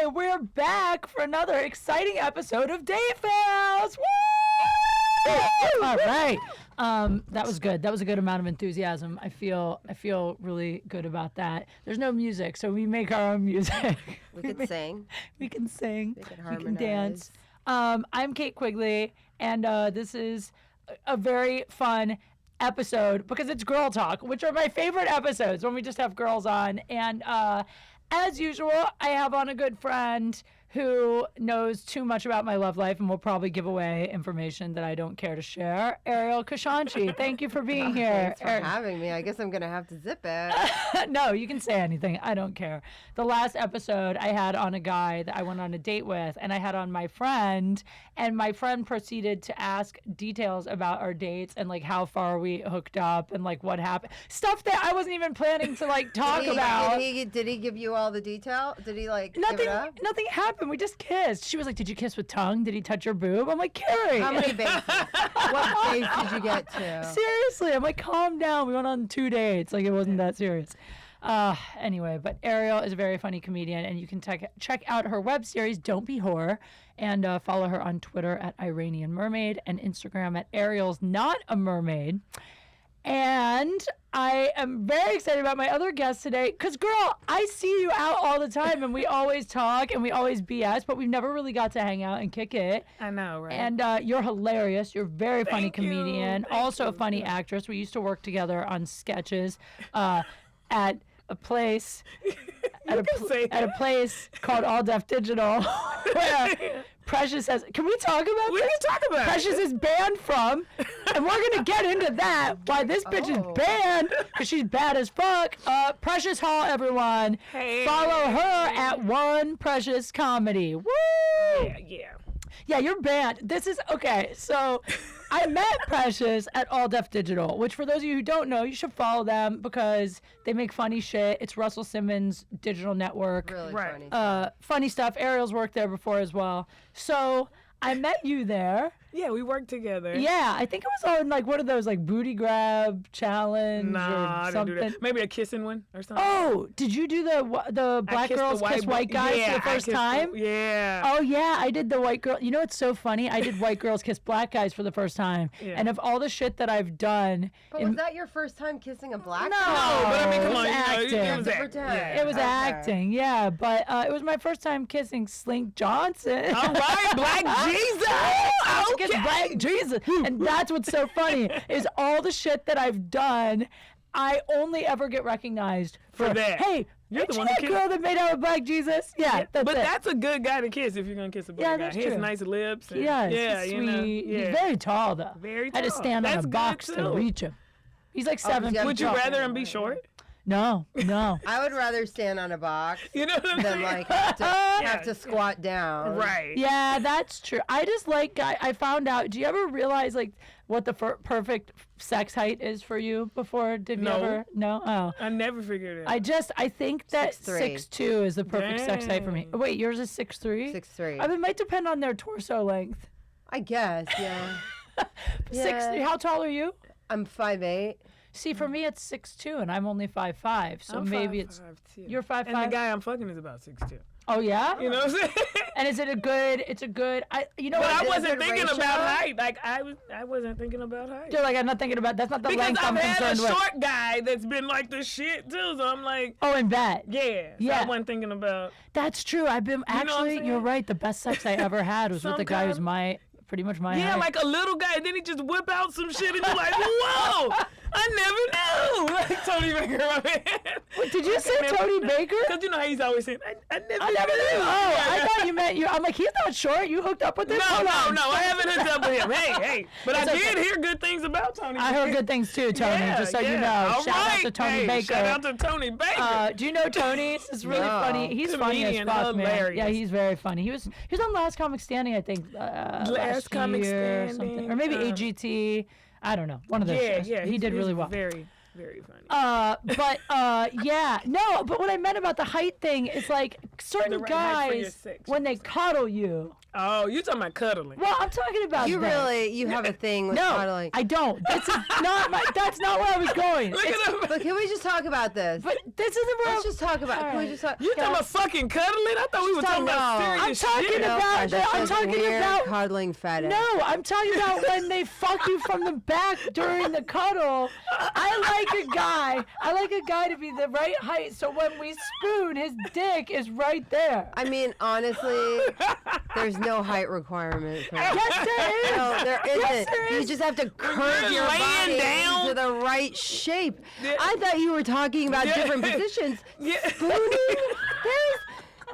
and we're back for another exciting episode of Datefails. Woo! All right. That was good. That was a good amount of enthusiasm. I feel really good about that. There's no music, so we make our own music. We can sing. We can sing. We can We harmonize. can dance. I'm Kate Quigley, and this is a very fun episode because it's Girl Talk, which are my favorite episodes when we just have girls on. And as usual, I have on a good friend who knows too much about my love life and will probably give away information that I don't care to share. Ariel Kashanchi, thank you for being here. Thanks for having me. I guess I'm going to have to zip it. No, you can say anything. I don't care. The last episode I had on a guy that I went on a date with, and I had on my friend, and my friend proceeded to ask details about our dates and like how far we hooked up and like what happened. Stuff that I wasn't even planning to like talk about. Did he give you all the detail? Did he like Nothing, give it up? nothing happened. We just kissed. She was like, "Did you kiss with tongue? Did he touch your boob?" I'm like, "Carrie." How many bases? What base did you get to? Seriously, I'm like, calm down. We went on 2 dates. Like, it wasn't that serious. Anyway, but Ariel is a very funny comedian, and you can check out her web series, Don't Be Whore, and follow her on Twitter at Iranian Mermaid and Instagram at Ariel's Not a Mermaid. And I am very excited about my other guest today because, girl, I see you out all the time and we always talk and we always BS, but we've never really got to hang out and kick it. I know, right? And you're hilarious. You're a very funny Thank you. comedian, Thank also you. a funny actress. We used to work together on sketches at a place. At a place called All Deaf Digital, where Precious has. Can we talk about We this? can talk about it. Precious is banned from, and we're gonna get into that. Why this bitch is banned? Because she's bad as fuck. Precious Hall, everyone. Hey. Follow her at One Precious Comedy. Woo! Yeah. Yeah, you're banned. This is okay. So, I met Precious at All Deaf Digital, which for those of you who don't know, you should follow them because they make funny shit. It's Russell Simmons' digital network. Really Right. funny. Funny stuff. Ariel's worked there before as well. So I met you there. Yeah, we worked together. Yeah, I think it was on like one of those like booty grab challenge Nah, or I didn't something. do that. Maybe a kissing one or something. Oh, did you do the black kissed girls the kiss white guys yeah, for the I first kissed time? Yeah. Oh yeah, I did the white girl. You know what's so funny? I did white girls kiss black guys for the first time. Yeah. And of all the shit that I've done, But was that your first time kissing a black No. girl? No, but I mean, it come was on. acting. It was To acting. pretend. Yeah. it was Okay. acting, yeah. But it was my first time kissing Slink Johnson. All right, Black Jesus. I kiss Okay. Black Jesus, and that's what's so funny is all the shit that I've done. I only ever get recognized for that. Hey, You're ain't the you one that who girl that made out with Black Jesus? Yeah, that's But it. that's a good guy to kiss if you're gonna kiss a black Yeah, guy. that's He has true. nice lips. And, Yes, yeah, he's you sweet. know. He's Yeah. very tall though. Very I had to tall. stand on That's a good, box to too. reach him. He's like 7 yeah. feet Would you tall. rather him be short? No. I would rather stand on a box You know what I'm than saying? like have to squat down. Right. Yeah, that's true. I just like I found out. Do you ever realize like what the perfect sex height is for you before? Did you No. ever? No. Oh. I never figured it out. I think that 6'3". 6'2" is the perfect sex height for me. Dang. Wait, yours is 6'3"? 6'3". I mean, it might depend on their torso length. I guess, yeah. 6'3". How tall are you? I'm 5'8". See, for me, it's 6'2", and I'm only 5'5", so I'm maybe 5'5" it's. too. You're 5'5". And the guy I'm fucking is about 6'2". Oh yeah. You know what I'm saying? And is it a good? It's a good. You know But what? I Is wasn't it thinking ratio? about height. Like I wasn't thinking about height. You're like, I'm not thinking about. That's not the Because length I'm I've had a concerned with. short guy that's been like the shit too, so I'm like, Oh, and bet. yeah. So Yeah. I wasn't thinking about. That's true. I've been know what I'm actually. You're saying? right. The best sex I ever had was with a guy who's Sometimes- pretty much my Yeah, height. like a little guy, and then he just whip out some shit, and you're like, whoa! I never knew. Like Tony Baker, my man. Wait, did you say Tony Baker? Because you know how he's always saying, I never I never knew. Oh, Yeah, I yeah. thought you meant you. I'm like, he's not short. You hooked up with him? No, Hold on. I haven't hooked up with him. Hey. But It's I okay. did hear good things about Tony I Baker. heard good things too, Tony. Yeah, just so you yeah. know. All Shout out right. to Tony Hey, Baker. Shout out to Tony Baker. Do you know Tony? It's really No. funny. He's funny as Comedian, fuck, man. hilarious. Yeah, he's very funny. He was on Last Comic Standing, I think, last Comic year or something, Standing, or maybe AGT. I don't know. One of those. shows. yeah. He did really well. Very, very funny. Yeah, no, but what I meant about the height thing is like certain right height for your guys, section. when they cuddle you. Oh, you talking about cuddling? Well, I'm talking about You this. you have a thing with No, cuddling. I don't. That's not that's not where I was going. Look at him. But can we just talk about this? But this isn't where Let's just talk about. Can we Alright. just talk? You talking about fucking cuddling? I thought we were talking about No. serious I'm talking shit. about- Precious, I'm there's a talking weird about- cuddling fetish. No, I'm talking about when they fuck you from the back during the cuddle. I like a guy to be the right height so when we spoon, his dick is right there. I mean, honestly, there's no height requirement for that. Yes, there is. No, there isn't. Yes, there You is. just have to curve you're your laying body down- into the right shape. Yeah. I thought you were talking about Yeah. different positions. Yeah. Spooning?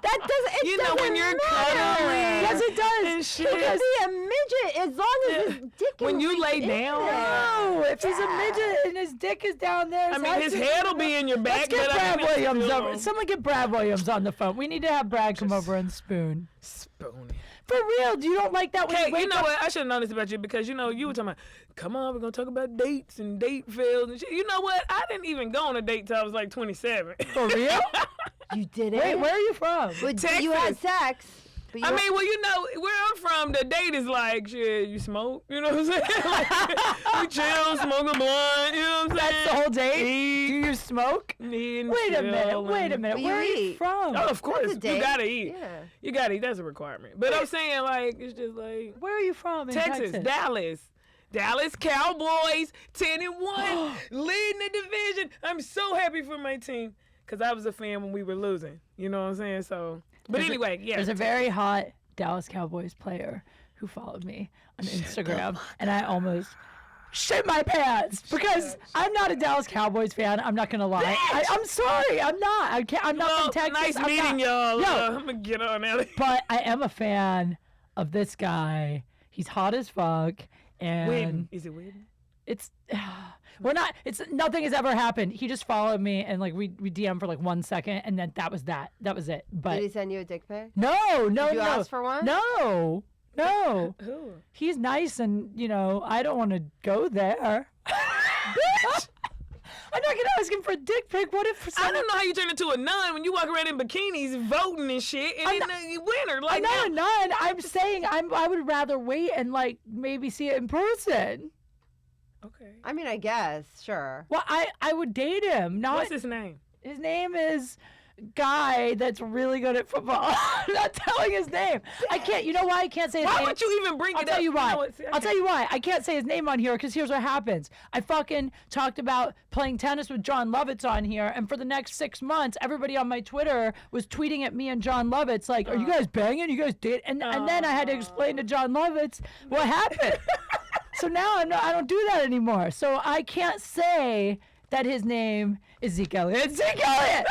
That doesn't. It You know, doesn't when you're matter. cuddling. Yes, it does. And shit. He could be a midget as long as his dick When is you lay in down. there. No, if he's a midget and his dick is down there. I mean, his head will be in your back. Let's get but I Brad mean, Williams still- over. Someone get Brad Williams on the phone. We need to have Brad come over and spoon. Spooning. For real, you don't like that when Hey, you wake you know up? what? I should have known this about you because, you were talking about, come on, we're going to talk about dates and date fails and shit. You know what? I didn't even go on a date till I was like 27. For real? You did it. Wait, where are you from? But you had sex. But you I mean, well, where I'm from, the date is like, shit, you smoke, you know what I'm saying? Like, we chill, smoke a blunt, you know what I'm saying? That's the whole date? Eat, Do you smoke? eat and Wait a chill minute, wait a and- minute. But Where are you you eat. from? Oh, of course, a you date. gotta eat. Yeah. You gotta eat, that's a requirement. But I'm saying, like, it's just like, Where are you from in Texas, Dallas Cowboys, 10-1, leading the division. I'm so happy for my team because I was a fan when we were losing. You know what I'm saying? So, but anyway, yeah. There's a very hot Dallas Cowboys player who followed me on Instagram, and I almost shit my pants because I'm not a Dallas Cowboys fan. I'm not gonna lie. I'm sorry. I'm not. I can't. I'm not Well, from Texas. nice I'm meeting not. y'all. Yo. I'm gonna get on out of here. But I am a fan of this guy. He's hot as fuck, and Win. Is it win? it's we're not. It's nothing has ever happened. He just followed me, and like we DM for like 1 second, and then that was that. That was it. But Did he send you a dick pic? no, Did you ask for one? No. Who? He's nice, and I don't want to go there. Bitch! I'm not gonna ask him for a dick pic. What if I don't know how you turn into a nun when you walk around in bikinis voting and shit, and then you winner. Like, I'm not a nun. I'm saying I would rather wait and like maybe see it in person. okay. I mean, I guess, sure. Well, I would date him. Not What's his name? his name is guy that's really good at football. I'm not telling his name. I can't. You know why I can't say his Why name? would you even bring I'll it tell up? you why. know what? See, I'll tell you why. I can't say his name on here because here's what happens. I fucking talked about playing tennis with John Lovitz on here, and for the next 6 months, everybody on my Twitter was tweeting at me and John Lovitz like, "Are you guys banging? You guys date?" And then I had to explain to John Lovitz what happened. So now I don't do that anymore. So I can't say that his name is Zeke Elliott. It's Zeke Elliott.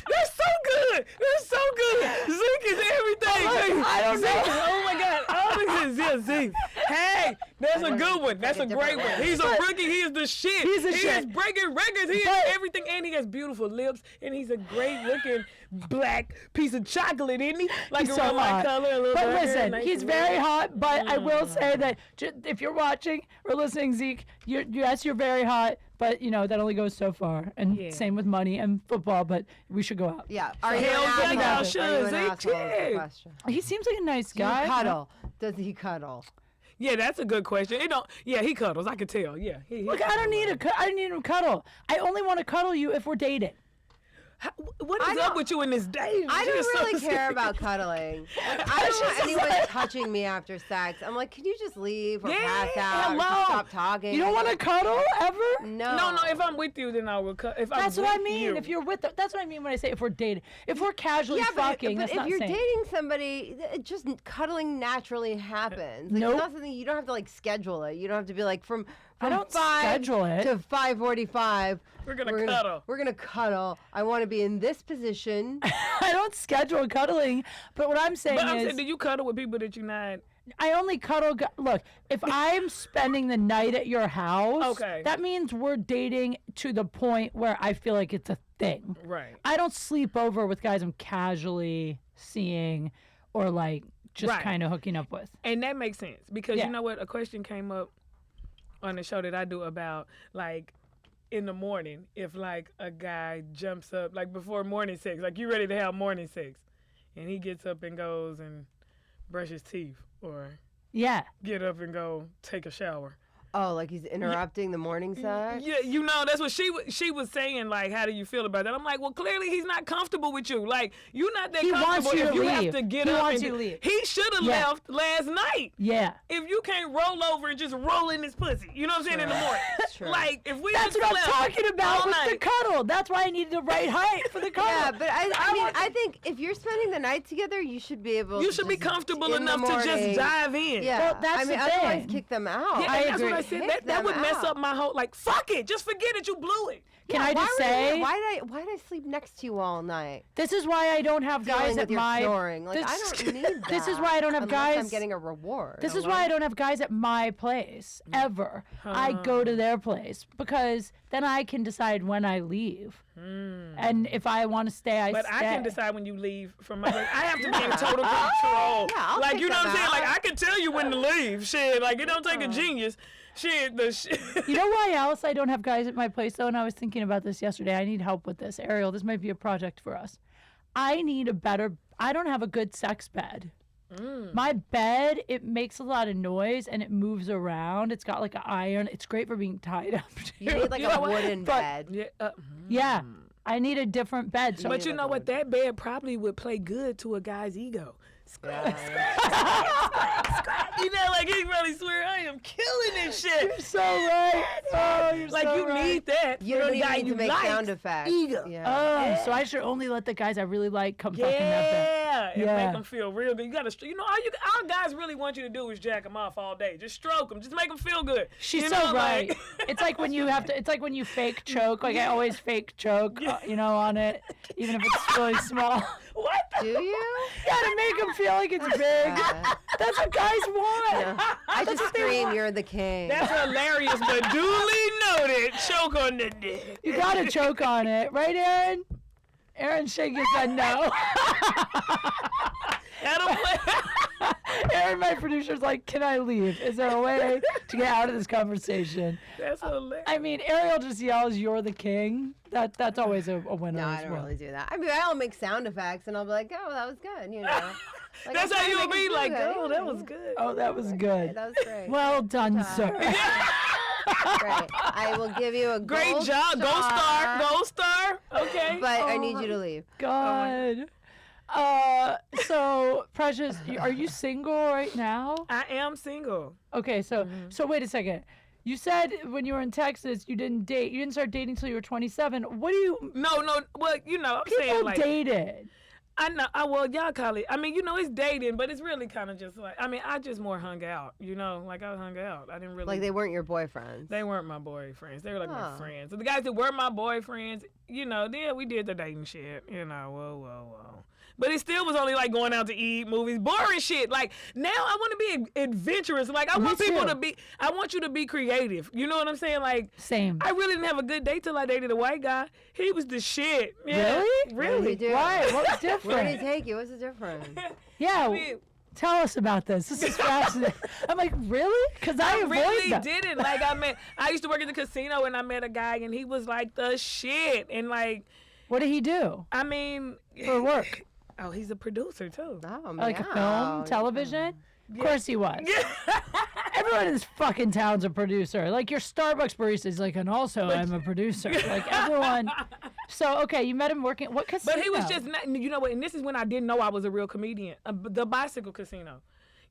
That's so good. That's so good. Zeke is everything. I don't know. Zeke, oh my God. Oh, this is Zeke. Hey, that's a good one. That's a great one. He's a rookie. He is the shit. He's the he shit. is breaking records. He is But- everything, and he has beautiful lips, and he's a great looking black piece of chocolate, isn't he? Like He's around so my hot. color, a little But darker, listen, nice he's and very red. hot. But I will say that if you're watching or listening, Zeke, yes, you're very hot. But that only goes so far. And Yeah. same with money and football. But we should go out. Yeah. Are you Hell an yeah, asshole? y'all Are you should. an Zeke asshole? Is the too. question. He seems like a nice Do you guy. cuddle? Does he cuddle? Yeah, that's a good question. It don't. Yeah, he cuddles. I can tell. Yeah. He Look, I don't need him cuddle. I only want to cuddle you if we're dating. What I is don't- up with you in this day? I You're don't so really care serious. about cuddling. Like, I don't want anyone touching me after sex. I'm like, can you just leave or pass out or hello. just stop talking? You don't want to cuddle ever? No. No, if I'm with you, then I will cut. If That's I'm what I with mean. you. If you're with them, that's what I mean when I say if we're dating. If we're casually Yeah, fucking, but that's if not you're saying. dating somebody, just cuddling naturally happens. Like, Nope. It's not something you don't have to like schedule it. You don't have to be like from I don't 5 schedule it. to 5:45. We're gonna cuddle. We're gonna cuddle. I want to be in this position. I don't schedule cuddling, but what I'm saying But I'm is, saying, do you cuddle with people that you're not? I only cuddle. Look, if I'm spending the night at your house, Okay. that means we're dating to the point where I feel like it's a thing. Right. I don't sleep over with guys I'm casually seeing or like just Right. kind of hooking up with. And that makes sense because Yeah. you know what? A question came up on the show that I do about like in the morning if like a guy jumps up like before morning sex, like you ready to have morning sex, and he gets up and goes and brush his teeth or Yeah. get up and go take a shower. Oh, like he's interrupting the morning sex? Yeah, you know, that's what she was saying, like, how do you feel about that? I'm like, well, clearly he's not comfortable with you. Like, you're not that He comfortable wants you if to you leave. have to get He up wants and you to leave. He should have Yeah. left last night. Yeah. If you can't roll over and just roll in his pussy, you know what I'm saying, in the morning. True. Like, if we That's just what I'm left talking about all with the night, cuddle. That's why I need the right height for the cuddle. Yeah, but I think if you're spending the night together, you should be able you to should be just, comfortable in the enough to just morning- dive in. Yeah, Well, that's I mean, the otherwise thing. kick them out. Yeah, I and that's agree. what I said. Kick That them would mess out. up my whole, like, fuck it. Just forget it. You blew it. Can I just why say, why did I sleep next to you all night? this is why I don't have guys Dealing at with your my. snoring. Like, this- I don't need that. This is why I don't have unless guys. I'm getting a reward. This is why I don't have guys at my place ever. I go to their place because then I can decide when I leave. And if I want to stay, I But stay. I can decide when you leave from my place. I have to be in total control. Yeah, I'll like, kick you know what I'm them saying? Like, out. I can tell you when to leave. Shit, like, it don't take a genius. Shit, the shit. You know why else I don't have guys at my place though? And I was thinking about this yesterday. I need help with this. Ariel, this might be a project for us. I don't have a good sex bed. My bed, it makes a lot of noise and it moves around. It's got like an iron. It's great for being tied up. You need like You know a what? wooden But- bed. Yeah, Yeah, I need a different bed. So but you know what? That bed probably would play good to a guy's ego. You know, like he really swear, I am killing this shit. you're so right. Oh, you're Like, so you right. need that You for don't the even guy need you to make like. sound effects. Ego. Yeah. Oh, so I should only let the guys I really like come fuck in that bed. Yeah, and Yeah. make them feel real good. You gotta, you know, all guys really want you to do is jack them off all day. Just stroke them. Just make them feel good. She's You so know, right. like- It's like when you have to. It's like when you fake choke. Like I always fake choke. You know, on it, even if it's really small. What? Do you? Yeah, to make them feel like it's big. Yeah. That's what guys want. I just scream, "You're the king." That's hilarious, but duly noted. Choke on the dick. You gotta choke on it, right, Aaron? Aaron's shaking his head no. Adam play. Aaron, my producer's like, "Can I leave? Is there a way to get out of this conversation?" That's hilarious. I mean, Ariel just yells, "You're the king." That's always a winner. No, I as don't well. really do that. I mean, I'll make sound effects and I'll be like, "Oh, that was good," you know. Like, That's I'm how trying to you would make it be feel like, good. oh, Yeah, that was good. Oh, that was good. That was great. Well done, sir. Great. I will give you a Great gold job. Gold star. Gold star. Okay. But I need you to leave. God. So Precious, are you single right now? I am single. Okay, so wait a second. You said when you were in Texas you didn't date. You didn't start dating until you were 27. What do you? No. Well, you know, I'm saying People like. dated. I know. Well, y'all call it. I mean, you know, it's dating, but it's really kind of just like. I mean, I just more hung out. You know, like I hung out. I didn't really. Like they weren't your boyfriends. They weren't my boyfriends. They were like my Oh. friends. So the guys that were my boyfriends, you know, then we did the dating shit. You know, whoa. But it still was only like going out to eat, movies, boring shit. Like now I want to be adventurous. Like I Me want people too. to be, I want you to be creative. You know what I'm saying? Like Same. I really didn't have a good date till I dated a white guy. He was the shit. Yeah, Really? What did he Really? do? Why? What was Where did he different? take you? What's the difference? Yeah. I mean, Tell us about this. This is fascinating. I'm like, really? Because I avoid really them. didn't. Like I used to work at the casino and I met a guy and he was like the shit. And like, What did he do I mean, for work? oh, he's a producer too. Oh, Like a meow. film, television? Of course he was. Everyone in this fucking town's a producer. Like your Starbucks barista is like, and also I'm a producer. Like everyone. So okay, you met him working. What casino? But he was just not, you know what, and this is when I didn't know I was a real comedian. The bicycle casino.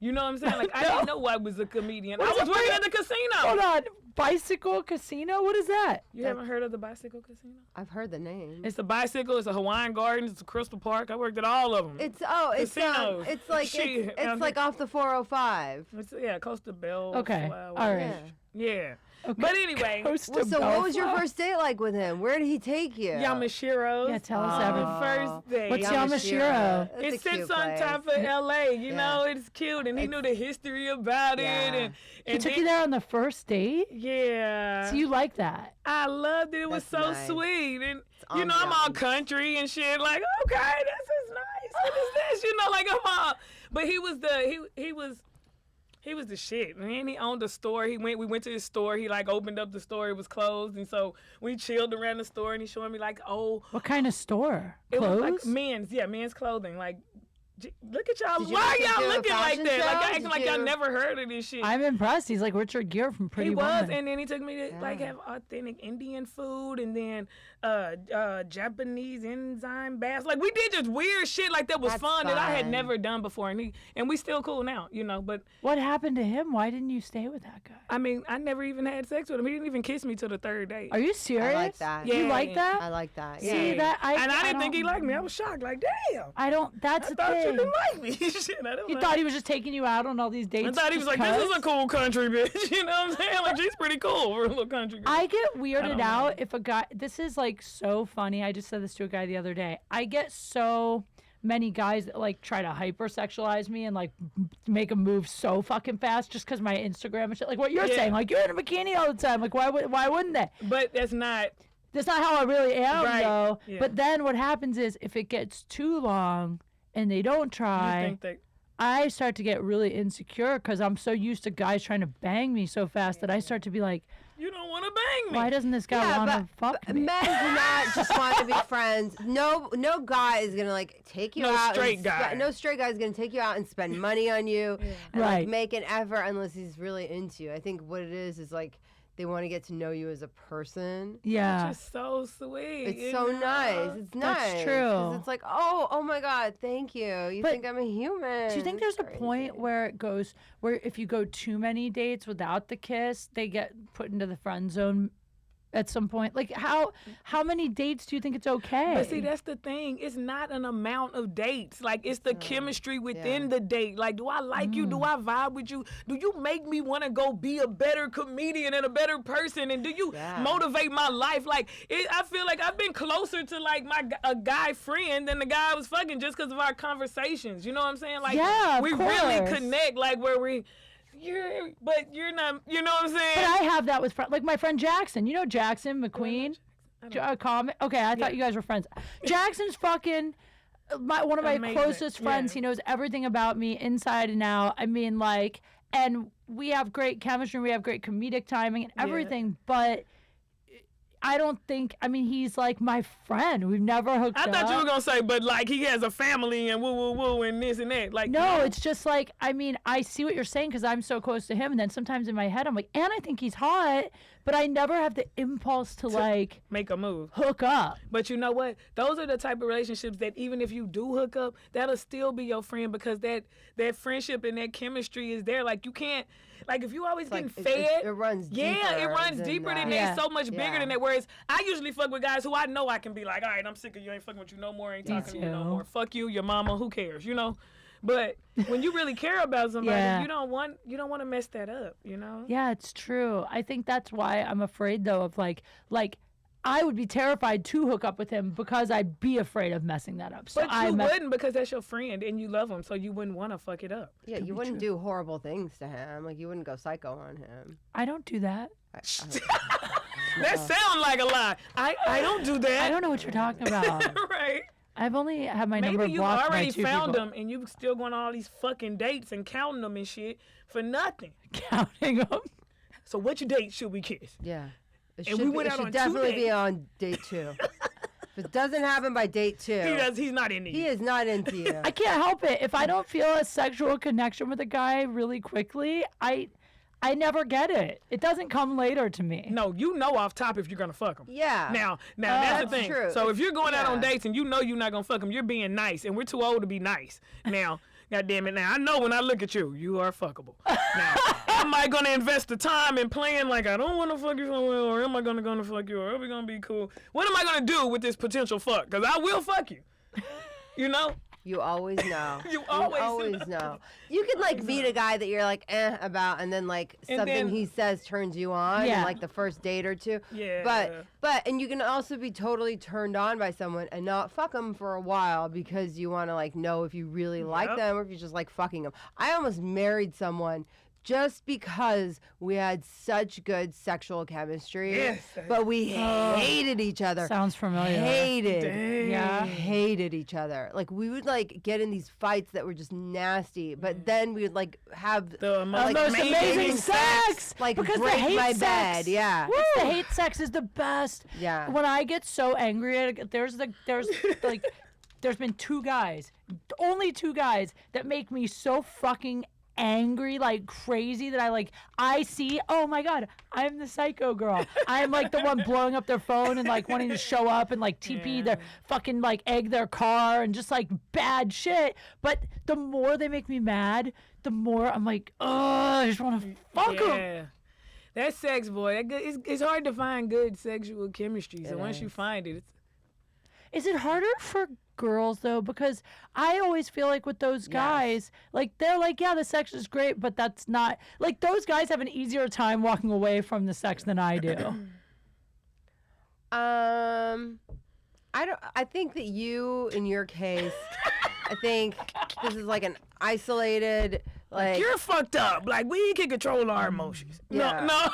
You know what I'm saying? Like, I didn't know I was a comedian. I What's was a working bi- at the casino. Hold on, bicycle casino. What is that? You haven't heard of the bicycle casino? I've heard the name. It's a bicycle. It's a Hawaiian Gardens. It's a Crystal Park. I worked at all of them. It's Casinos. it's like Shit. it's like off the 405. Yeah, Costa Bell. Okay, Flower. all right. Yeah. Yeah. Okay. But anyway, Coast Well, to so what was your Bellflower? first date like with him? Where did he take you? Yamashiro's. Yeah, tell us Oh. everything. First date. What's Yamashiro? That's It a sits cute on place. top of LA, you Yeah. know, it's cute, and he knew the history about Yeah. it, and He took then- you there on the first date. Yeah. So you like that? I loved it. It was That's so nice. sweet, and you know I'm all ambiance. country and shit. Like, okay, this is nice. What is this? You know, like I'm all. But he was He was the shit, man. He owned a store. We went to his store. He like opened up the store. It was closed, and so we chilled around the store. And he showing me like, what kind of store? it Clothes? was like men's clothing. Like, look at y'all. Did you Why guys y'all do a looking like fashion that? show? Like y'all acting Did like y'all you- never heard of this shit. I'm impressed. He's like Richard Gere from Pretty He Woman. was, and then he took me to like have authentic Indian food, and then Japanese enzyme baths. Like we did just weird shit like that was That's fun that I had fun. never done before, and we still cool now, But What happened to him? Why didn't you stay with that guy? I mean, I never even had sex with him. He didn't even kiss me till the third date. Are you serious? I like that. You Yeah. like that? I like that. Yeah. See that? and I didn't think he don't- liked me. I was shocked. Like, damn. I don't. That's I the thought you thing. didn't like me. Shit, I don't You know. thought he was just taking you out on all these dates. I thought he was just like, this is 'cause? a cool country bitch. You know what I'm saying? Like, she's pretty cool for a little country girl. I get I weirded don't out know. if a guy. This is like so funny. I just said this to a guy the other day. I get so many guys that like try to hypersexualize me and like make a move so fucking fast just because my Instagram and shit. Like what you're Yeah. saying. Like you're in a bikini all the time. Like why wouldn't they? But that's not. That's not how I really am Right. though. Yeah. But then what happens is if it gets too long and they don't You try, think that. I start to get really insecure because I'm so used to guys trying to bang me so fast that I start to be like, You don't want to bang me. why doesn't this guy want to fuck me? Men do not just want to be friends. No guy is gonna like take you No out. straight and guy. No straight guy is gonna take you out and spend money on you and Right. like make an effort unless he's really into you. I think what it is like they want to get to know you as a person. Yeah. It's so sweet. It's so nice. It's That's nice. 'Cause true. It's like, oh my God, thank you. You But think I'm a human. Do you think It's there's a point crazy. where it goes where if you go too many dates without the kiss, they get put into the friend zone at some point? Like how many dates do you think it's okay? But see, that's the thing. It's not an amount of dates. Like, it's the chemistry within the date. Like, do I like you? Do I vibe with you? Do you make me want to go be a better comedian and a better person? And do you motivate my life? Like, I feel like I've been closer to, like, a guy friend than the guy I was fucking just because of our conversations. You know what I'm saying? Like, Yeah, of we really course. connect, like, where you're not, you know what I'm saying? But I have that with like my friend Jackson. You know Jackson McQueen? Comic. Okay, I thought you guys were friends. Jackson's fucking one of my Amazing. closest friends. Yeah. He knows everything about me inside and out. I mean, like, and we have great chemistry. We have great comedic timing and everything. But I don't think. I mean, he's like my friend. We've never hooked up. I thought you were gonna say, but like he has a family and woo woo woo and this and that. Like No, it's just like, I mean, I see what you're saying because I'm so close to him. And then sometimes in my head, I'm like, and I think he's hot, but I never have the impulse to like make a move. hook up. But you know what? Those are the type of relationships that even if you do hook up, that'll still be your friend because that friendship and that chemistry is there. Like you can't, like if you always getting like, fed, it runs yeah, it deeper runs than deeper than that. Yeah. that. So much bigger Yeah. than that. Whereas I usually fuck with guys who I know I can be like, all right, I'm sick of you, ain't fucking with you no more, ain't Me talking to you no too. more. Fuck you, your mama, who cares, you know? But when you really care about somebody, Yeah. you don't want to mess that up, you know? Yeah, it's true. I think that's why I'm afraid though of like I would be terrified to hook up with him because I'd be afraid of messing that up. So But you wouldn't because that's your friend and you love him, so you wouldn't want to fuck it up. Yeah, you wouldn't do horrible things to him. Like you wouldn't go psycho on him. I don't do that. That sounds like a lie. I don't do that. I don't know what you're talking about. Right. I've only had my number Maybe you blocked by already 2 found people. them and you still going on all these fucking dates and counting them and shit for nothing. Counting them. So which date should we kiss? Yeah. It And should, we went it out should on 2 definitely be dates. on date 2. If it doesn't happen by date 2, He's not into you. he is not into you. I can't help it. If I don't feel a sexual connection with a guy really quickly, I never get it. It doesn't come later to me. No, you know off top if you're gonna fuck him. Yeah. Now that's the That's thing. true. So if you're going out on Yeah. dates and you know you're not gonna fuck him, you're being nice, and we're too old to be nice. Now, God damn it! Now I know when I look at you, you are fuckable. Now, am I gonna invest the time in playing like I don't want to fuck you so well, or am I gonna fuck you, or are we gonna be cool? What am I gonna do with this potential fuck? Cause I will fuck you. You know? You always know. You always know. You can like meet a guy that you're like about, and then like And something then- he says turns you on, Yeah. in like the first date or 2. Yeah. But and you can also be totally turned on by someone and not fuck them for a while because you want to like know if you really like Yep. them or if you just like fucking them. I almost married someone just because we had such good sexual chemistry, Yes. but we hated each other. Sounds familiar. Hated. Dang. Yeah. Hated each other. Like we would like get in these fights that were just nasty, but then we would like have The like, most amazing sex. like because break the hate my sex, bed. Yeah. The hate sex is the best. Yeah. When I get so angry at it, there's like there's been only two guys that make me so fucking angry like crazy that I see, oh my god, I'm the psycho girl. I'm like the one blowing up their phone and like wanting to show up and like TP their fucking like egg their car and just like bad shit. But the more they make me mad, the more I'm like, oh, I just want to fuck them. Yeah. That sex, boy, it's hard to find good sexual chemistry. So It once you is. find it, Is it harder for girls though? Because I always feel like with those guys, like they're like, yeah, the sex is great, but that's not like those guys have an easier time walking away from the sex than I do. I think that you, in your case, I think this is like an isolated, like you're fucked up. Like we can control our emotions. Yeah. No.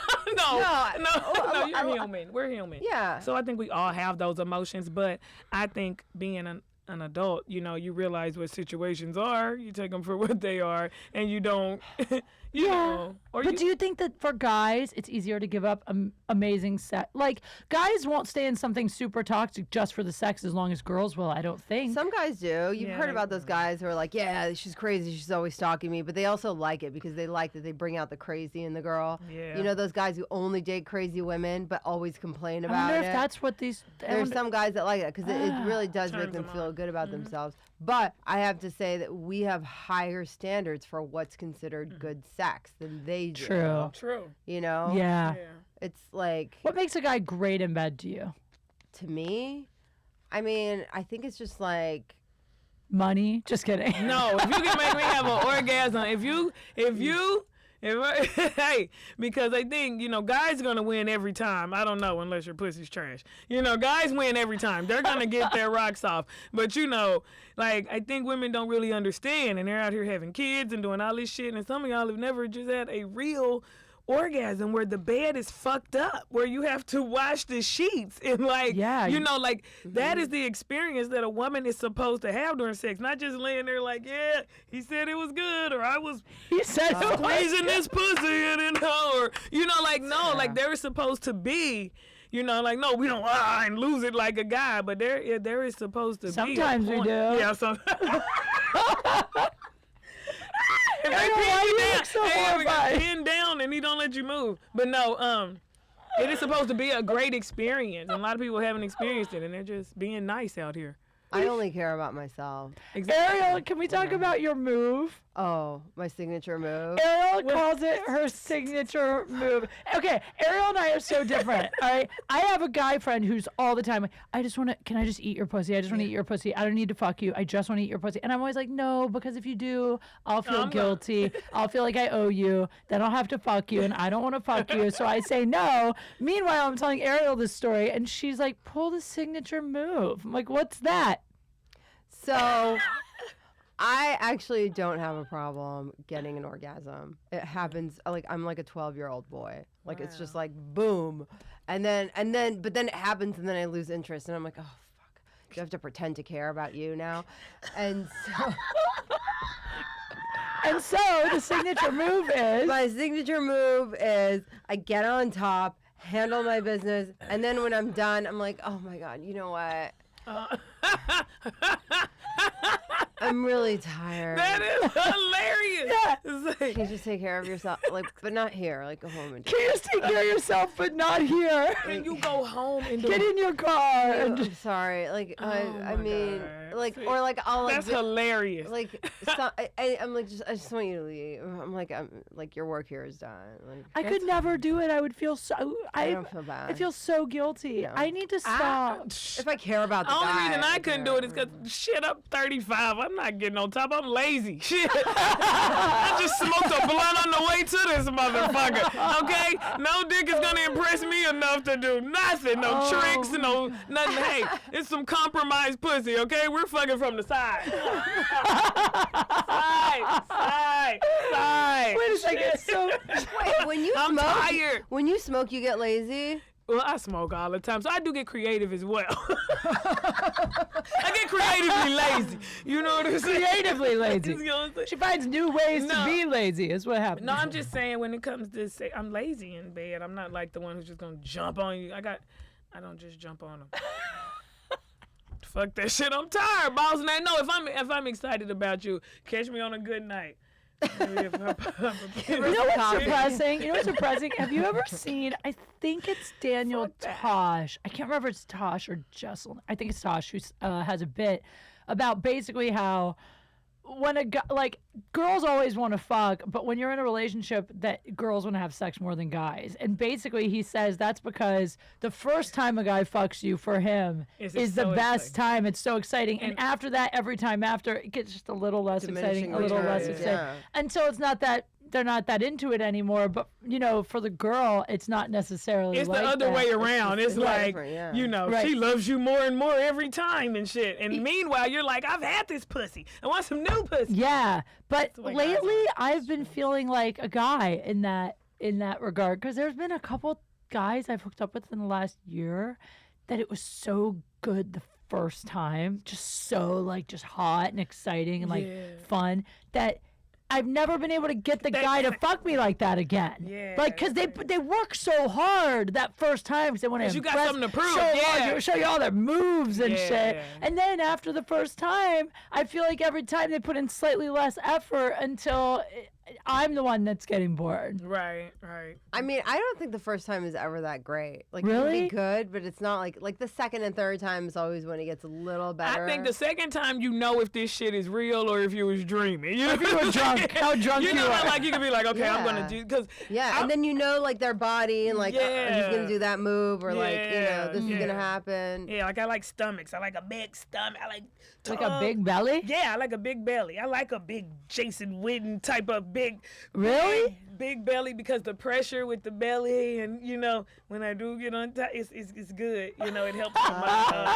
You're human. We're human. Yeah. So I think we all have those emotions, but I think being an adult, you realize what situations are, you take them for what they are, and you don't, you know. Or But do you think that for guys, it's easier to give up amazing sex? Like, guys won't stay in something super toxic just for the sex as long as girls will, I don't think. Some guys do. You've Yeah, heard about those guys who are like, yeah, she's crazy. She's always stalking me. But they also like it because they like that they bring out the crazy in the girl. Yeah. You know, those guys who only date crazy women but always complain I about wonder it. if that's what these... There's some guys that like it because it really does make Turns them them feel on. good about themselves. But I have to say that we have higher standards for what's considered good sex than they do. True. True. You know? Yeah. It's like, What makes a guy great in bed to you? to me, I mean, I think it's just like, Money? Just kidding. No, if you can make me have an orgasm, hey, because I think, guys are going to win every time. I don't know, unless your pussy's trash. Guys win every time. They're going to get their rocks off. But, I think women don't really understand, and they're out here having kids and doing all this shit, and some of y'all have never just had a real orgasm where the bed is fucked up, where you have to wash the sheets and that is the experience that a woman is supposed to have during sex, not just laying there like, yeah, he said it was good, or I was He said squeezing this pussy and or they're supposed to be. No, we don't and lose it like a guy, but there is supposed to be. Sometimes we do. Yeah, and they why pin you you down. look so We got horrified? pinned down, and he don't let you move. But no, it is supposed to be a great experience. And a lot of people haven't experienced it, and they're just being nice out here. I only care about myself. Ariel, can we talk about your move? Oh, my signature move. Ariel calls it her signature move. Okay, Ariel and I are so different. All right, I have a guy friend who's all the time like, can I just eat your pussy? I just want to eat your pussy. I don't need to fuck you. I just want to eat your pussy. And I'm always like, no, because if you do, I'll feel guilty. I'll feel like I owe you. Then I'll have to fuck you, and I don't want to fuck you. So I say no. Meanwhile, I'm telling Ariel this story, and she's like, pull the signature move. I'm like, what's that? So, I actually don't have a problem getting an orgasm. It happens like I'm like a 12-year-old boy. Like it's just like boom, but then it happens, and then I lose interest, and I'm like, oh fuck, do I have to pretend to care about you now? And so. And so the signature move is My signature move is I get on top, handle my business, and then when I'm done, I'm like, oh my God, you know what? I'm really tired. That is hilarious. Yeah. It's Can like, you just take care of yourself? Like, but not here. Like, go home and Can you just take care of yourself, but not here? and you go home and Get in your car. Oh, And I'm sorry. Like, I my mean, God. like, or like, I'll like, that's hilarious. like, I'm like, I just want you to leave. I'm like, your work here is done. Like, I could never do it. I would feel so. I don't feel bad. I feel so guilty. No. I need to stop. if I care about the The only guy, reason I couldn't do it is because shit, I'm 35. I'm not getting on top. I'm lazy. Shit. I just smoked a blunt on the way to this motherfucker. Okay? No dick is gonna impress me enough to do nothing. No tricks, no nothing. Hey, it's some compromised pussy, okay? We're fucking from the side. Side. Wait a like, it's so. Wait, when you I'm smoke, tired. when you smoke, you get lazy. Well, I smoke all the time, so I do get creative as well. I get creatively lazy. You know what I'm saying? Creatively lazy. You know what I'm saying? She finds new ways to No. be lazy. Is what happens. No, I'm just saying when it comes to say I'm lazy in bed. I'm not like the one who's just gonna jump on you. I don't just jump on them. Fuck that shit. I'm tired, boss. And I know if I'm excited about you, catch me on a good night. You know what's surprising? You know what's surprising? Have you ever seen? I think it's Daniel Tosh. I can't remember if it's Tosh or Jessel. I think it's Tosh who has a bit about basically how when a guy, like, girls always want to fuck, but when you're in a relationship, that girls want to have sex more than guys. And basically, he says that's because the first time a guy fucks you for him is the so best exciting. time. It's so exciting. And after that, every time after, it gets just a little less exciting, Diminishing a little less returns, exciting. yeah. Until it's not that. They're not that into it anymore, but you know, for the girl, it's not necessarily. It's like the other that. way around. It's like, different, yeah. you know, Right. she loves you more and more every time and shit. And meanwhile, you're like, I've had this pussy. I want some new pussy. Yeah, but the way guys lately are. I've been feeling like a guy in that regard because there's been a couple guys I've hooked up with in the last year that it was so good the first time, just so like just hot and exciting and like Yeah. fun that. I've never been able to get the guy to fuck me like that again. Yeah, Like, because they work so hard that first time because they want to 'Cause you got something to prove, show you all their moves and Yeah, shit. yeah. And then after the first time, I feel like every time they put in slightly less effort until I'm the one that's getting bored. Right, right. I mean, I don't think the first time is ever that great. Like, it Really? can be good, but it's not like the second and third time is always when it gets a little better. I think the second time you know if this shit is real or if you was dreaming. You know If you were drunk, how drunk you know, you are. like you can be like, okay, I'm Yeah. gonna do because Yeah, and then you know, like, their body and, like, he's Yeah. going to do that move or, like, you know, this is going to Yeah. happen. yeah, like I like stomachs. I like a big stomach. I like Like a big belly? Yeah, I like a big belly. I like a big Jason Witten type of big. Really? Big belly because the pressure with the belly and you know when I do get on top, it's good. You know it helps with my,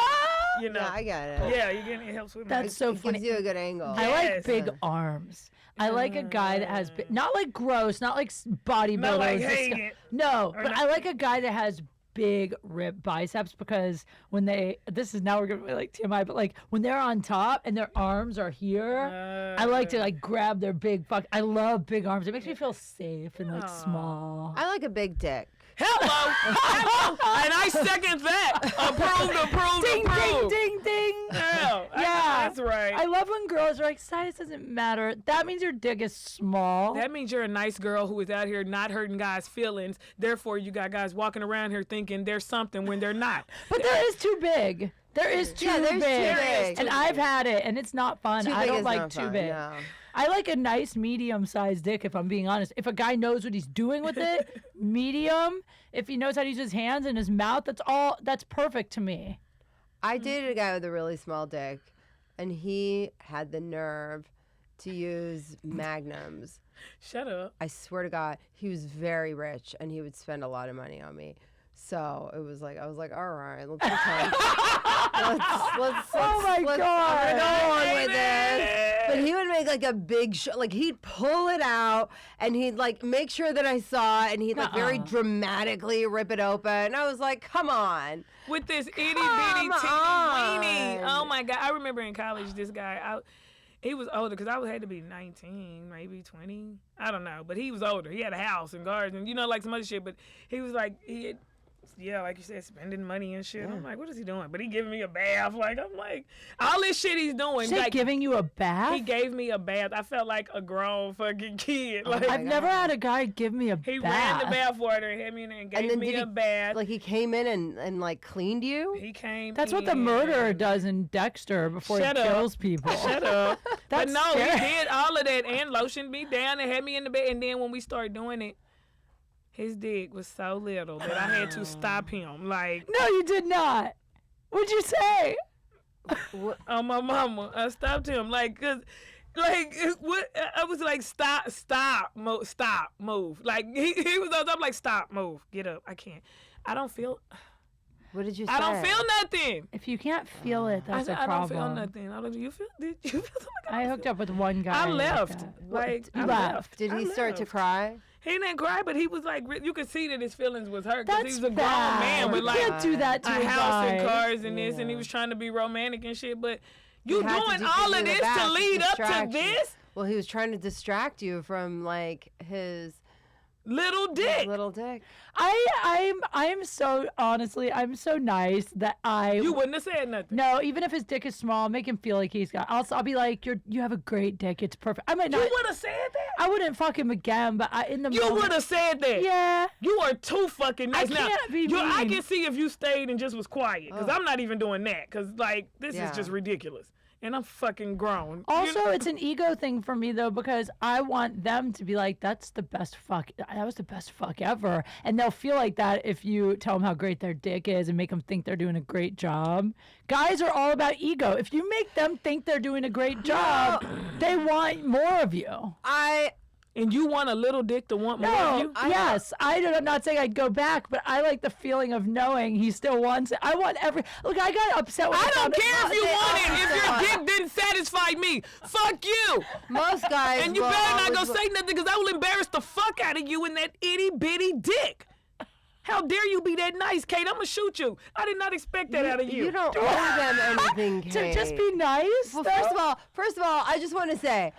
you know. Yeah, I get it. Yeah, you get it helps with That's so It funny. gives you a good angle. I like Yes. big arms. I like a guy that has not like gross, not like bodybuilders. Not like disgu- Hagen. No, Or but not- I like a guy that has big rib biceps because when this is now we're gonna be like TMI, but like when they're on top and their arms are here, I like to like grab their big fuck. I love big arms. It makes me feel safe and like small. I like a big dick. Hello, hello, and I second that. Approved. Ding ding ding ding. Hell, Yeah, that's right. I love when girls are like, size doesn't matter. That means your dick is small. That means you're a nice girl who is out here not hurting guys' feelings. Therefore, you got guys walking around here thinking there's something when they're not. But there is too big. There is too Yeah, there's too big. big. And I've had it, and it's not fun. Too I big don't is like not too fun, big. no. I like a nice medium-sized dick, if I'm being honest. If a guy knows what he's doing with it, medium. If he knows how to use his hands and his mouth, that's perfect to me. I dated a guy with a really small dick, and he had the nerve to use magnums. Shut up. I swear to God, he was very rich, and he would spend a lot of money on me. So it was like I was like, all right, let's pretend. let's Oh my God. go on with this. But he would make like a big show, like he'd pull it out and he'd like make sure that I saw it, and he'd like very dramatically rip it open. I was like, come on. With this itty bitty Come teeny weenie. on. Oh my God. I remember in college, this guy, he was older because I had to be 19, maybe 20. I don't know. But he was older. He had a house and gardens, you know, like some other shit. But he was like, yeah, like you said, spending money and shit. I'm like, what is he doing? But he giving me a bath. Like, I'm like, all this shit he's doing. Is he Like, giving you a bath? he gave me a bath. I felt like a grown fucking kid. Like, I've never had a guy give me a he bath. ran the bath water and had me in there and gave And then me did a he, bath. like he came in and like cleaned you? He came That's what the in. murderer does in Dexter before Shut he up. kills people. Shut up. But That's no, scary. he did all of that and lotioned me down and had me in the bed. And then when we started doing it, his dick was so little that I had to stop him. Like, No, you did not. What'd you say? on my mama, I stopped him. Like, cause, like, what? I was like, stop, move. Like, he was on top, like, stop, move, get up. I can't. I don't feel. What did you say? I don't feel nothing. If you can't feel it, that's I said, a problem. I don't feel nothing. I don't. You feel? Did you feel something? I hooked up with one guy. I like left. that. Like You I left. left. Did I he start to left. cry? He didn't cry, but he was like, you could see that his feelings was hurt because he That's was a grown bad. man with You like can't do that to a a house and guy. cars and this, and he Yeah. was trying to be romantic and shit. But you He had to doing do all you of in the this back to to lead up to distract you. this Well, he was trying to distract you from like his little dick. little dick. I'm so honestly, I'm so nice that You wouldn't have said nothing. No, even if his dick is small, make him feel like he's got. I'll be like, you have a great dick. It's perfect. I might You not. would have said that. I wouldn't fuck him again, but in the You moment, would have said that. yeah. You are too fucking nice. I can't be I mean. can see if you stayed and just was quiet, because I'm not even doing that, because like this Yeah. is just ridiculous, and I'm fucking grown. Also, it's an ego thing for me though, because I want them to be like, "That's the best fuck. That was the best fuck ever," and they'll feel like that if you tell them how great their dick is and make them think they're doing a great job. Guys are all about ego. If you make them think they're doing a great job, they want more of you. And you want a little dick to want more of No, you? yes, I'm not saying I'd go back, but I like the feeling of knowing he still wants it. I want look, I got upset when I I don't found care if you want it. If your want dick didn't satisfy me, fuck you. Most guys And you will better not go always- say nothing, because I will embarrass the fuck out of you in that itty bitty dick. How dare you be that nice, Kate? I'm gonna shoot you. I did not expect that out of you. You don't owe them anything, to Kate. just be nice. Well, though? first of all, I just want to say,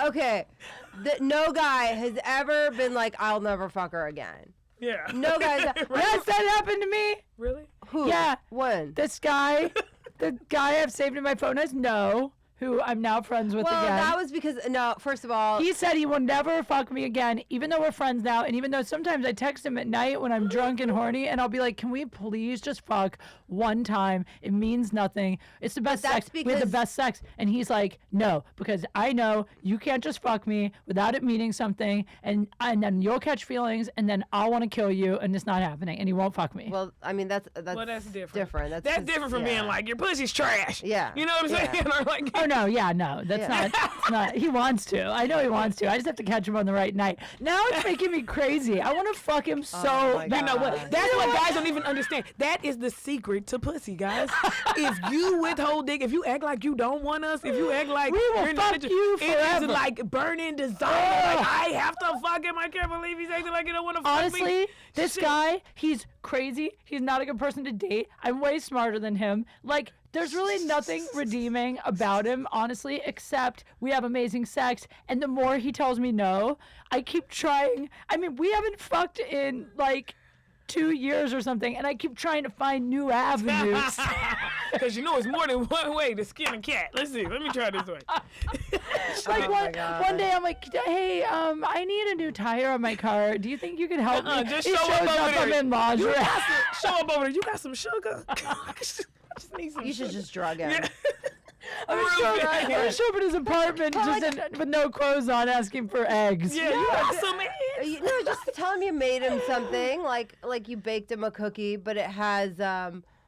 okay, that no guy has ever been like, I'll never fuck her again. Yeah. No guys. Yes, that happened to me. Really? Who? Yeah. When? This guy, the guy I've saved in my phone as No, who I'm now friends with Well, again. that was because no. First of all, He said he will never fuck me again, even though we're friends now, and even though sometimes I text him at night when I'm drunk and horny, and I'll be like, "Can we please just fuck one time? It means nothing. It's the best that's sex. We have the because- best sex." And he's like, "No, because I know you can't just fuck me without it meaning something, and then you'll catch feelings, and then I'll want to kill you, and it's not happening, and he won't fuck me." well, I mean that's Well, that's different. That's That's 'cause- different from yeah. being like, your pussy's trash. Yeah. You know what I'm Yeah. saying? Or like, Oh no, yeah, no, that's Yeah. it's not. He wants to. I know he wants to. I just have to catch him on the right night. Now it's making me crazy. I want to fuck him so my bad. you know what? God. That's what guys don't even understand. That is the secret to pussy, guys. If you withhold dick, if you act like you don't want us, if you act like We will you're fuck not, you it is forever. like burning desire. Like, I have to fuck him. I can't believe he's acting like he don't want to fuck me. Honestly, this Shit. guy, he's crazy. He's not a good person to date. I'm way smarter than him. Like, there's really nothing redeeming about him, honestly, except we have amazing sex. And the more he tells me no, I keep trying. I mean, we haven't fucked in like 2 years or something, and I keep trying to find new avenues. Because you know it's more than one way to skin a cat. Let's see. Let me try this way. Like Oh my God. one day I'm like, "Hey, I need a new tire on my car. Do you think you can help me?" Just He show shows up over up. I'm there. in lingerie. Show up over there. You got some sugar? Just need some You should sugar. just drug him. Yeah. I'm gonna show up at his apartment with no clothes on, asking for eggs. Yeah, you got some eggs. No, just tell him you made him something like you baked him a cookie, but it has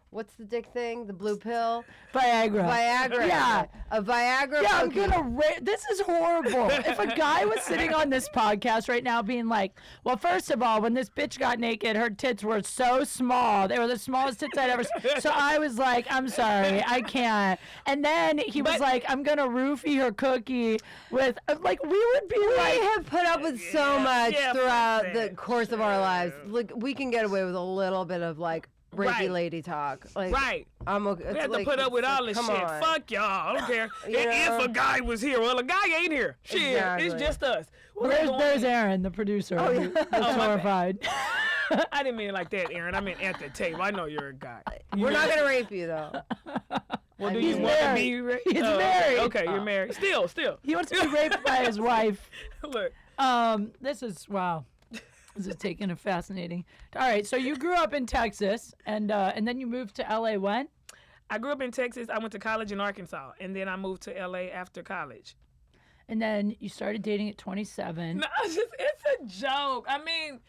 what's the dick thing? The blue pill? Viagra. Viagra. Yeah. A Viagra Yeah, I'm cookie. gonna. This is horrible. If a guy was sitting on this podcast right now, being like, "Well, first of all, when this bitch got naked, her tits were so small. They were the smallest tits I'd ever seen." So I was like, "I'm sorry, I can't." And then he was like, "I'm gonna roofie her cookie with like we would be We like." have put up with so much yeah, throughout fuck the that. course of our lives. Like we can get away with a little bit of like rapey Right. lady talk. Like, Right. I'm okay. We have to like, put up with it's all like, this come shit. on. Fuck y'all. I don't care. You know? If a guy was here, well, a guy ain't here. Shit, Exactly. it's just us. Well, We're going- there's Aaron, the producer. Oh, yeah. who's my bad. horrified. I didn't mean it like that, Aaron. I meant at the table. I know you're a guy. We're not gonna rape you though. Well, do He's you want to married. be raped? He's Oh, married. Okay, you're married. Still. He wants to be raped by his wife. Look. This is wow. This is taking a fascinating. All right, so you grew up in Texas, and then you moved to LA when? I grew up in Texas. I went to college in Arkansas, and then I moved to LA after college. And then you started dating at 27. No, it's a joke. I mean,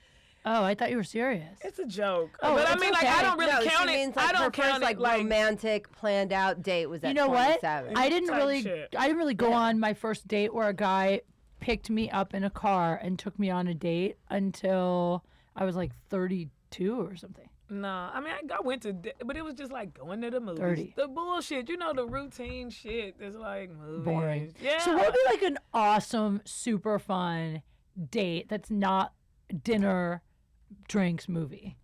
Oh, I thought you were serious. it's a joke. Oh, but I it's mean, like, okay. I don't really no, count she it. means like I her don't first count like it like romantic planned out date was at You know what? 27. I didn't Type really shit. I didn't really go on my first date where a guy picked me up in a car and took me on a date until I was like 32. 2 or something. No, I mean, I went to, but it was just like going to the movies. 30. The bullshit, the routine shit that's like movies. Boring. Yeah. So what would be like an awesome, super fun date that's not dinner, drinks, movie?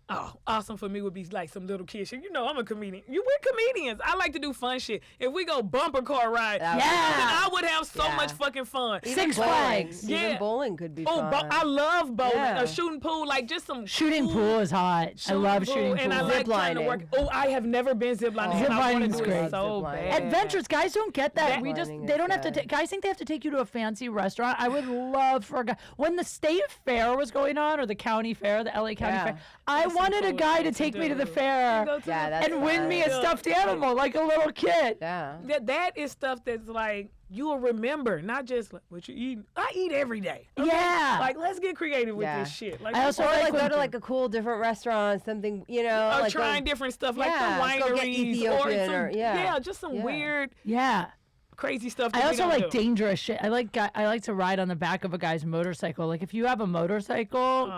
Oh, awesome for me would be like some little kid shit. I'm a comedian. We're comedians. I like to do fun shit. If we go bumper car ride, Yeah. then I would have so Yeah. much fucking fun. Six Bowling. Flags. Yeah. Even bowling could be Oh, fun. I love bowling. Yeah. A shooting pool, like just some Shooting cool pool is hot. I love shooting pool. And I like trying to Ziplining. work. Oh, I have never been ziplining. and I want to Ziplining's do great. it so Ziplining. bad. Adventures, guys don't get that. That- They Ziplining don't is have to. good. Guys think they have to take you to a fancy restaurant. I would love for a guy when the state fair was going on, or the county fair, the LA County Yeah. Fair. I That's some wanted a cool guy shit to to take me to the do. fair Go to Yeah, the- that's and win me a fun. stuffed animal like a little kid. Yeah. That is stuff that's like you will remember, not just like what you eat. I eat every day. Okay? Yeah. Like let's get creative with Yeah. this shit. Like I also Or like like when- go to like a cool different restaurant, something, or like trying go, different stuff like Yeah, the go get wineries Ethiopian some or- yeah. just some Yeah. weird Yeah. crazy stuff. I that we also don't like do. dangerous shit. I like to ride on the back of a guy's motorcycle. Like if you have a motorcycle,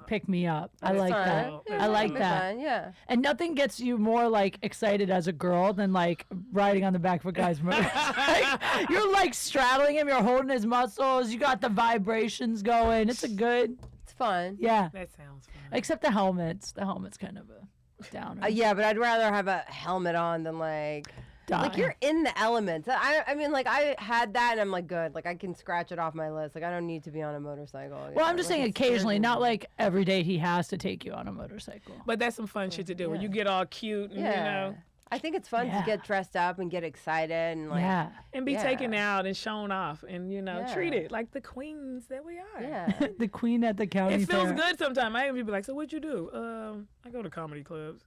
pick me up. I like fun. that. Yeah, I like That'd be that. fun, yeah. And nothing gets you more like excited as a girl than like riding on the back of a guy's motorcycle. You're like straddling him. You're holding his muscles. You got the vibrations going. It's a good, It's fun. yeah. That sounds fun. Except the helmets. The helmet's kind of a downer. Yeah, but I'd rather have a helmet on than like Die. you're in the elements. I mean, like I had that and I'm like good. Like I can scratch it off my list. Like I don't need to be on a motorcycle. Well, I'm just saying occasionally, not like. like every day he has to take you on a motorcycle. But that's some fun shit to do. When you get all cute and Yeah. I think it's fun Yeah. to get dressed up and get excited and like. Yeah. and be Yeah. taken out and shown off and Yeah. treated like the queens that we are. Yeah. The queen at the county It feels fair. good sometimes. I even be like, so what'd you do? I go to comedy clubs.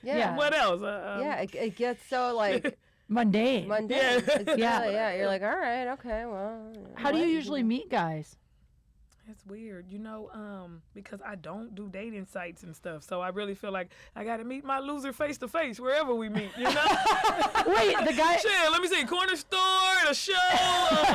Yeah. What else? Yeah. It gets so like Mundane. mundane. Yeah. It's Yeah. really, yeah. You're like, all right, okay, well. How do you usually meet guys? That's weird, because I don't do dating sites and stuff. So I really feel like I got to meet my loser face to face wherever we meet, Wait, the guy. Shit, let me see, corner store, a show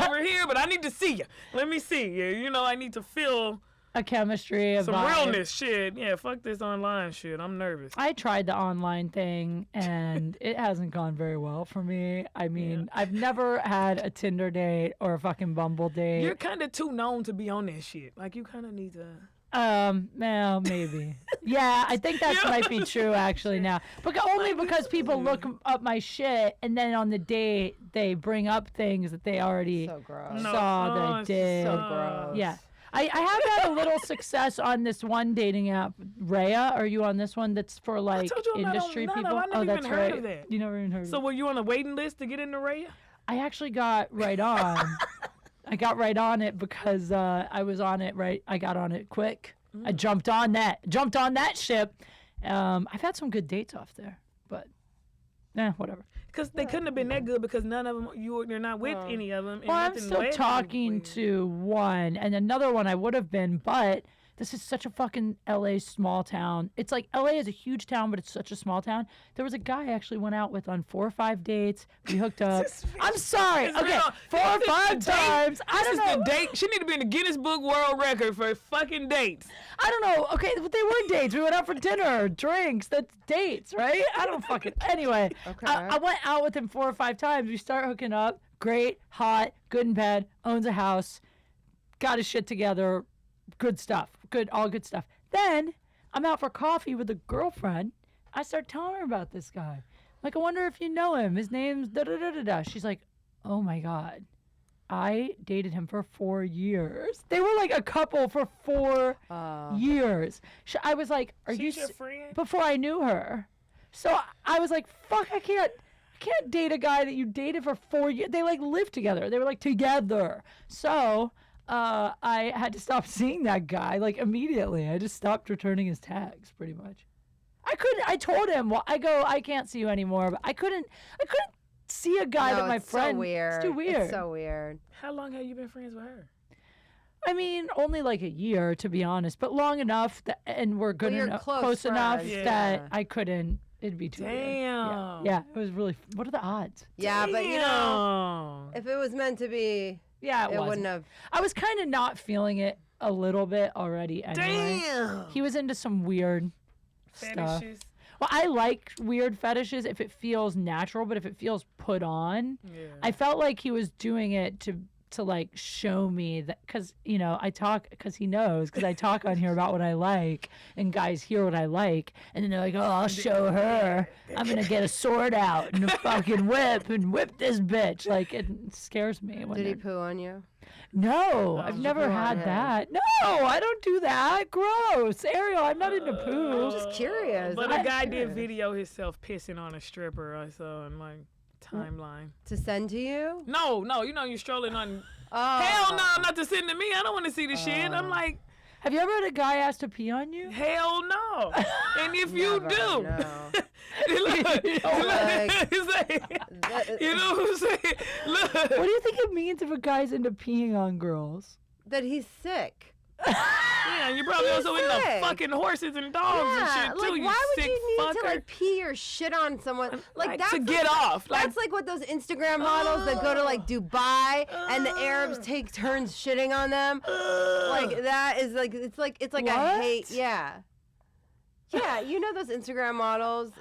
over here, but I need to see you. Let me see you. I need to feel A chemistry, a some vibe. realness. Shit, yeah, fuck this online shit. I'm nervous. I tried the online thing and it hasn't gone very well for me. I mean, I've never had a Tinder date or a fucking Bumble date. You're kind of too known to be on that shit. Like you kind of need to. Well, maybe. Yeah, I think that might be true actually now. But only because people look up my shit and then on the date they bring up things that they already So gross. saw that I it's did. So gross. Yeah. I have had a little success on this one dating app. Raya, are you on this one that's for like told you I'm not on industry none of people? them. I never that's even heard right. of that. You never even heard So of it. were you on a waiting list to get into Raya? I actually got right on. I got right on it because I was on it right. I got on it quick. I jumped on that ship. I've had some good dates off there, but whatever. Because they couldn't have been that good because none of them, you're not with any of them. and Well, I'm nothing still led you talking to. to one, and another one I would have been, but this is such a fucking LA small town. It's like LA is a huge town, but it's such a small town. There was a guy I actually went out with on 4 or 5 dates. We hooked up. I'm sorry. It's Okay, real. 4 or This is 5 the date. times. I This don't is know. the date. She need to be in the Guinness Book World Record for fucking dates. I don't know. Okay, but they were dates. We went out for dinner, drinks. That's dates, right? I don't fucking. Anyway, Okay. I went out with him 4 or 5 times. We start hooking up. Great, hot, good in bed, owns a house, got his shit together. Good stuff. All good stuff. Then I'm out for coffee with a girlfriend. I start telling her about this guy. Like, I wonder if you know him. His name's da da da da da. She's like, oh my God. I dated him for 4 years. They were like a couple for 4 years. I was like, "Are you?" She's your friend? Before I knew her, so I was like, "Fuck! I can't date a guy that you dated for 4 years." They like lived together. They were like together. So I had to stop seeing that guy like immediately. I just stopped returning his tags, pretty much. I told him, well, I can't see you anymore. But I couldn't see a guy that my it's friend. So weird. It's too weird. It's so weird. How long have you been friends with her? I mean, only like a year, to be honest, but long enough that, and we're good Well, you're enough, close enough friends. that Yeah. I couldn't. It'd be too weird. Damn. Yeah, it was really. What are the odds? Yeah, but you know, Damn. if it was meant to be, Yeah, it wasn't. wouldn't have. I was kind of not feeling it a little bit already anyway. Damn. He was into some weird stuff. Fetishes. Well, I like weird fetishes if it feels natural, but if it feels put on, Yeah. I felt like he was doing it to like show me that, because I talk, because he knows, because I talk on here about what I like, and guys hear what I like, and then they're like, oh, I'll show her, I'm gonna get a sword out and a fucking whip and whip this bitch. Like, it scares me when Did he they're- poo on you? No, I've Did you never poo on had him? that. No, I don't do that. Gross. Ariel, I'm not into poo. Just curious. But I'm a guy did curious. video himself pissing on a stripper. I saw on my timeline. To send to you? No, you're strolling on. Oh. Hell no, not to send to me. I don't want to see the shit. I'm like, Have you ever had a guy ask to pee on you? hell no. And if you Never, do, no. it's like, That- you know what I'm saying? Look. What do you think it means if a guy's into peeing on girls? that he's sick. Yeah, you're probably also into sick. fucking horses and dogs and Yeah, shit like too. You why would sick you need fucker. to like pee or shit on someone? Like that's to get off. Like, That's like what those Instagram models that go to like Dubai and the Arabs take turns shitting on them. Like that is like it's like a What? hate. Yeah. Yeah, you know those Instagram models.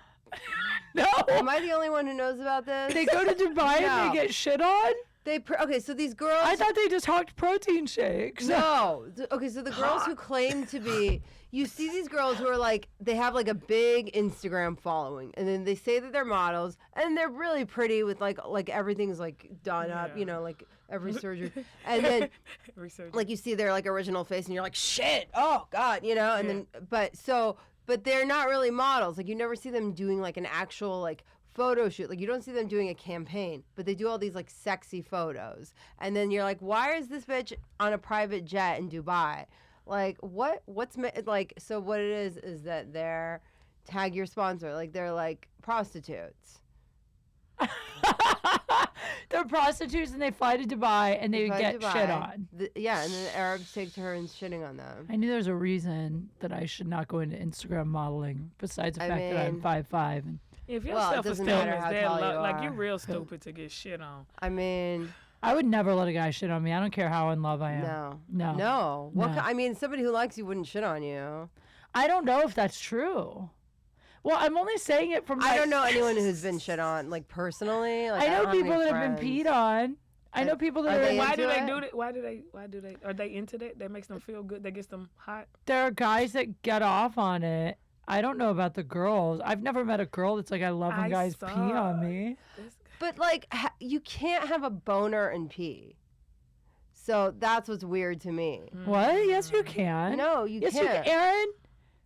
No. Am I the only one who knows about this? They go to Dubai and No. they get shit on? Okay, so these girls. I thought they just hawked protein shakes. No. Okay, so the girls who claim to be, you see these girls who are like, they have like a big Instagram following, and then they say that they're models, and they're really pretty with like everything's like done up, Yeah. like every surgery, and then research. like you see their like original face, and you're like, shit, oh god, and then but they're not really models. Like you never see them doing like an actual like photo shoot. Like you don't see them doing a campaign, but they do all these like sexy photos. And then you're like, why is this bitch on a private jet in Dubai? Like like, so what it is that they're tag your sponsor. Like they're like prostitutes. They're prostitutes and they fly to Dubai and they Fly to get Dubai. shit on. Yeah, and then the Arabs take turns shitting on them. I knew there's a reason that I should not go into Instagram modeling, besides the I fact that I'm mean- 5'5". And If your Well, it self-esteem doesn't is matter how that tall low, you like are. you're real stupid to get shit on. I mean, I would never let a guy shit on me. I don't care how in love I am. no. No. No. No. I mean, somebody who likes you wouldn't shit on you. I don't know if that's true. Well, I'm only saying it from. I don't know anyone who's been shit on, like personally. Like, I know don't have people any that have been friends. peed on. I know people that Are are. they Why do into they it? do that? Why do they? Are they into that? That makes them feel good. That gets them hot. There are guys that get off on it. I don't know about the girls. I've never met a girl that's like, I love when I guys pee saw on me. But like, you can't have a boner and pee. So that's what's weird to me. What? Yes, you can. No, you yes, can't. you can. Aaron,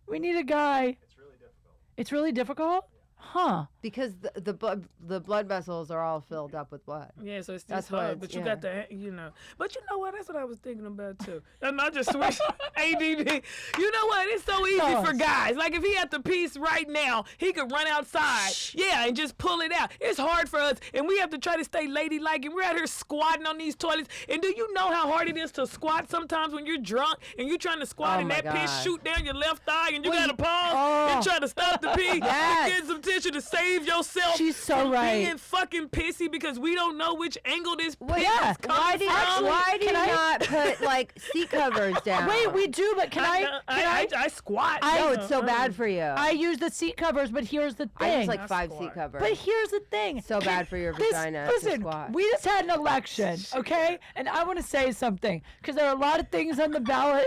we need a guy. It's really difficult. It's really difficult? Huh. Because the blood vessels are all filled up with blood. Yeah, so it's That's just why hard. it's- But you yeah. got the, But you know what? That's what I was thinking about too. And I just switched ADD. You know what? It's so easy Tell for us. guys. Like if he had the piece right now, he could run outside. Yeah, and just pull it out. It's hard for us, and we have to try to stay ladylike. And we're out here squatting on these toilets. And do you know how hard it is to squat sometimes when you're drunk and you're trying to squat Oh and my that piss God. shoot down your left thigh and you Well, gotta pause Oh. and try to stop the pee Yes. and get some tissue to save yourself. She's so from right. being fucking pissy because we don't know which angle this piss Yeah. is coming Why do you, from. why do you can I- not put like seat covers down? Wait, we do, but can I squat. No, it's so bad for you. I use the seat covers, but here's the I thing. use like I 5 squat. seat covers. But here's the thing. So bad for your This- vagina to Listen, squat. we just had an election, okay? And I want to say something because there are a lot of things on the ballot.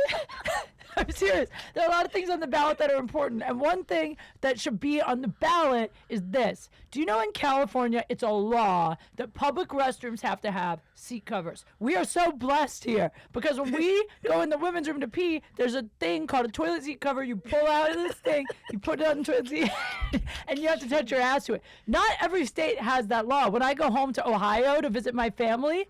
I'm serious. There are a lot of things on the ballot that are important. And one thing that should be on the ballot is this. Do you know in California, it's a law that public restrooms have to have seat covers? We are so blessed here because when we go in the women's room to pee, there's a thing called a toilet seat cover. You pull out of this thing, you put it on the toilet seat, and you have to touch your ass to it. Not every state has that law. When I go home to Ohio to visit my family,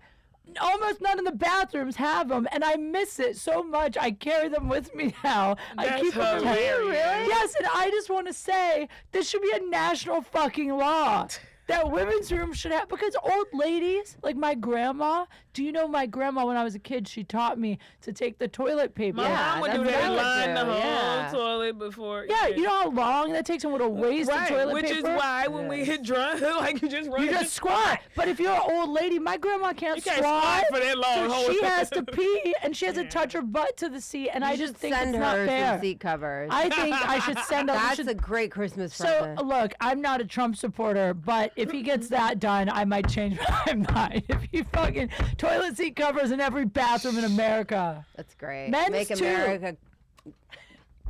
almost none of the bathrooms have them, and I miss it so much. I carry them with me now. I That's keep them. hilarious. Yes, and I just want to say this should be a national fucking law. that women's room should have, because old ladies, like my grandma, do you know my grandma, when I was a kid, she taught me to take the toilet paper. My mom would do that's that, what I line would the do, whole yeah. toilet before. Yeah, you know how long that takes and what a waste of right, toilet which paper? is why when we hit drunk, like you just run. You just squat. But if you're an old lady, my grandma can't You can't squat for that long. So she has to pee, and she has to touch her butt to the seat, and I just think send it's not her fair. some seat covers. I think I should send her. That's a great Christmas So present. look, I'm not a Trump supporter, but if he gets that done, I might change my mind. If he fucking toilet seat covers in every bathroom in America. That's great. Men's Make too. America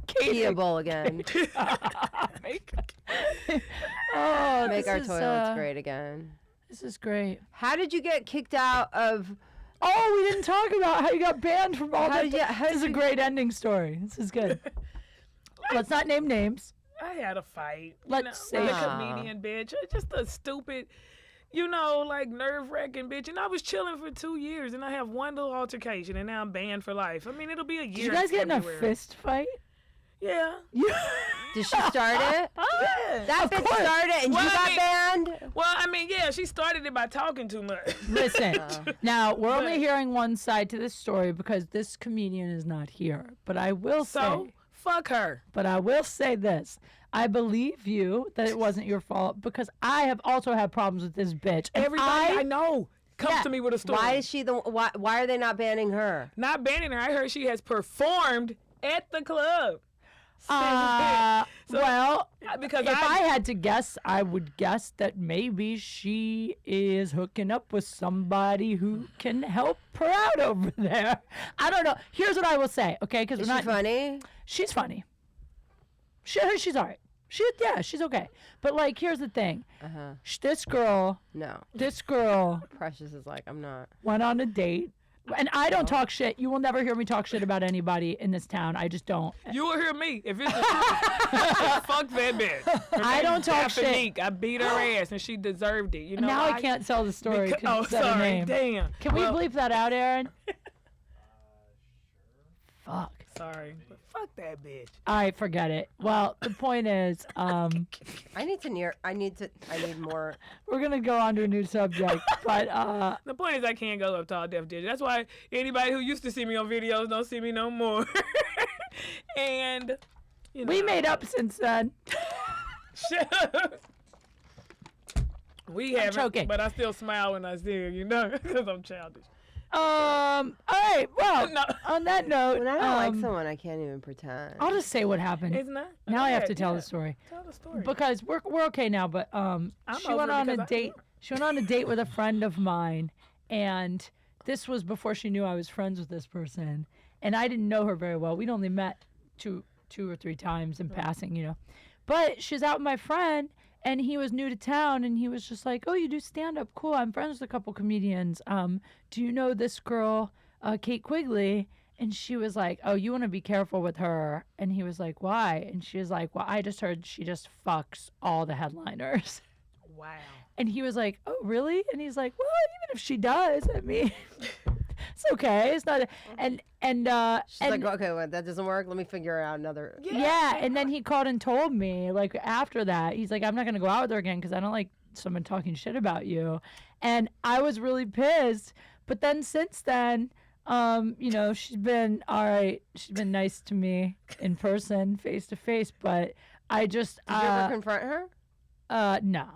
peeable again. Oh, Make this our is, toilets great again. This is great. How did you get kicked out of? Oh, we didn't talk about how you got banned from all How that. did you- how This is did a you- great ending story. This is good. Let's not name names. I had a fight. Let's you know, say- with a comedian bitch. Just a stupid, like nerve-wracking bitch. And I was chilling for 2 years, and I have one little altercation, and now I'm banned for life. I mean, it'll be a year. Did you guys get in a February. fist fight? Yeah. Did she start it? Yeah. That bitch started it, and Well, you I got mean- banned. Well, I mean, yeah, she started it by talking too much. Listen, now we're only But- hearing one side to this story because this comedian is not here. But I will So, say, fuck her. but I will say this. I believe you that it wasn't your fault because I have also had problems with this bitch. And Everybody I know comes Yeah. to me with a story. Why is she the? Why are they not banning her? Not banning her. I heard she has performed at the club. Well, because if I had to guess, I would guess that maybe she is hooking up with somebody who can help her out over there. I don't know. Here's what I will say, okay? Because Is we're she not. funny? She's funny. She's all right. She's okay. But like, here's the thing. This girl No. Precious is like, I'm not. went on a date. And I don't talk shit. You will never hear me talk shit about anybody in this town. I just don't. You will hear me if it's the truth. Fuck that bitch. Her I name don't is talk shit. Daphnique. I beat her ass and she deserved it. You know Now why? I can't tell the story. 'cause Oh, you said her sorry. name. Damn. Can we bleep that out, Aaron? Fuck. Sorry. But fuck that bitch. All right, forget it. Well, the point is, I need more. we're gonna go on to a new subject, but The point is I can't go up to all deaf digits. That's why anybody who used to see me on videos don't see me no more. And, you know. we made up since then. Shut up. We haven't, choking. but I still smile when I see her, you know, because I'm childish. All right. Well, No. on that note, When I don't like someone, I can't even pretend. I'll just say what happened. It's not. Now I have Yeah, to tell yeah. the story. Tell the story. Because we're okay now, but she over went it on a because I date. am. She went on a date with a friend of mine, and this was before she knew I was friends with this person, and I didn't know her very well. We'd only met two or three times in passing, you know. But she's out with my friend, and he was new to town, and he was just like, "Oh, you do stand up? Cool. I'm friends with a couple comedians. Do you know this girl, Kate Quigley?" And she was like, "Oh, you want to be careful with her." And he was like, "Why?" And she was like, "Well, I just heard she just fucks all the headliners." Wow. And he was like, "Oh, really?" And he's like, "Well, even if she does, I mean, it's okay. It's not." She's And like, okay, well, that doesn't work. Let me figure out another. yeah, and then he called and told me, like, after that, he's like, "I'm not gonna go out with her again because I don't like someone talking shit about you." And I was really pissed. But then since then, you know, she's been all right. She's been nice to me in person, face to face. But I just, Did you ever confront her? no.